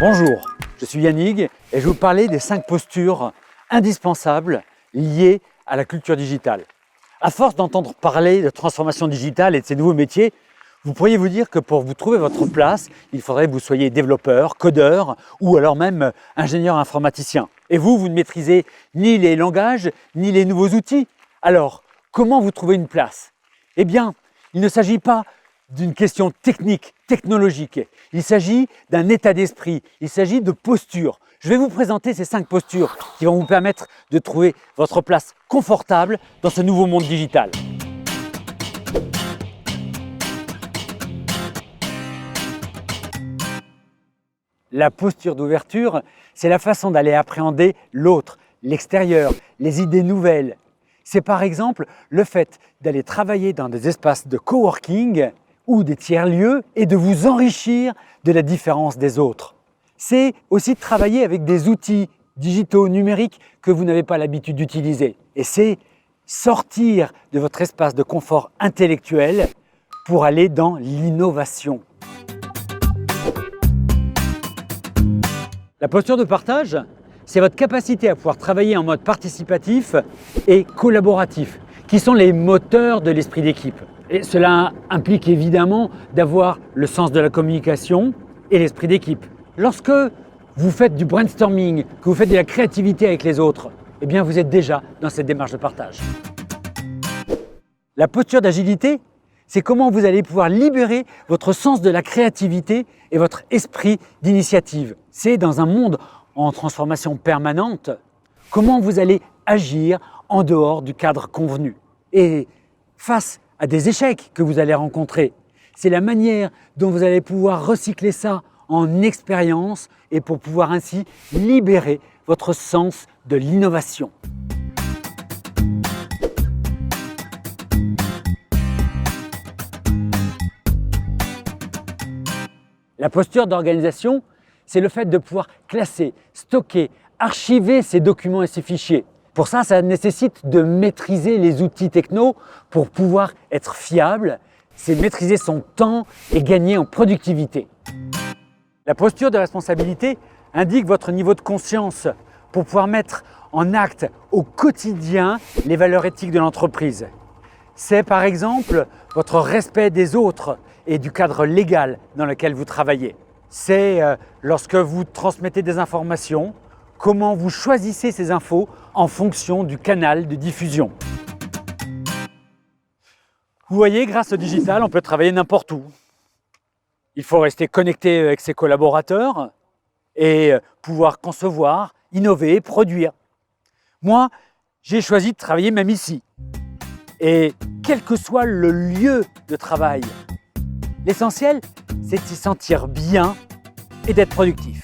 Bonjour, je suis Yannick et je vais vous parler des 5 postures indispensables liées à la culture digitale. À force d'entendre parler de transformation digitale et de ces nouveaux métiers, vous pourriez vous dire que pour vous trouver votre place, il faudrait que vous soyez développeur, codeur ou alors même ingénieur informaticien. Et vous ne maîtrisez ni les langages ni les nouveaux outils. Alors, comment vous trouver une place? Eh bien, il ne s'agit pas d'une question technique, technologique. Il s'agit d'un état d'esprit, il s'agit de posture. Je vais vous présenter ces 5 postures qui vont vous permettre de trouver votre place confortable dans ce nouveau monde digital. La posture d'ouverture, c'est la façon d'aller appréhender l'autre, l'extérieur, les idées nouvelles. C'est par exemple le fait d'aller travailler dans des espaces de coworking ou des tiers-lieux et de vous enrichir de la différence des autres. C'est aussi de travailler avec des outils digitaux numériques que vous n'avez pas l'habitude d'utiliser. Et c'est sortir de votre espace de confort intellectuel pour aller dans l'innovation. La posture de partage, c'est votre capacité à pouvoir travailler en mode participatif et collaboratif, qui sont les moteurs de l'esprit d'équipe. Et cela implique évidemment d'avoir le sens de la communication et l'esprit d'équipe. Lorsque vous faites du brainstorming, que vous faites de la créativité avec les autres, eh bien vous êtes déjà dans cette démarche de partage. La posture d'agilité, c'est comment vous allez pouvoir libérer votre sens de la créativité et votre esprit d'initiative. C'est dans un monde en transformation permanente, comment vous allez agir en dehors du cadre convenu. Et face à des échecs que vous allez rencontrer, c'est la manière dont vous allez pouvoir recycler ça en expérience et pour pouvoir ainsi libérer votre sens de l'innovation. La posture d'organisation, c'est le fait de pouvoir classer, stocker, archiver ces documents et ces fichiers. Pour ça, ça nécessite de maîtriser les outils techno pour pouvoir être fiable. C'est maîtriser son temps et gagner en productivité. La posture de responsabilité indique votre niveau de conscience pour pouvoir mettre en acte au quotidien les valeurs éthiques de l'entreprise. C'est par exemple votre respect des autres et du cadre légal dans lequel vous travaillez. C'est lorsque vous transmettez des informations, comment vous choisissez ces infos en fonction du canal de diffusion. Vous voyez, grâce au digital, on peut travailler n'importe où. Il faut rester connecté avec ses collaborateurs et pouvoir concevoir, innover, produire. Moi, j'ai choisi de travailler même ici. Et quel que soit le lieu de travail, l'essentiel, c'est de s'y sentir bien et d'être productif.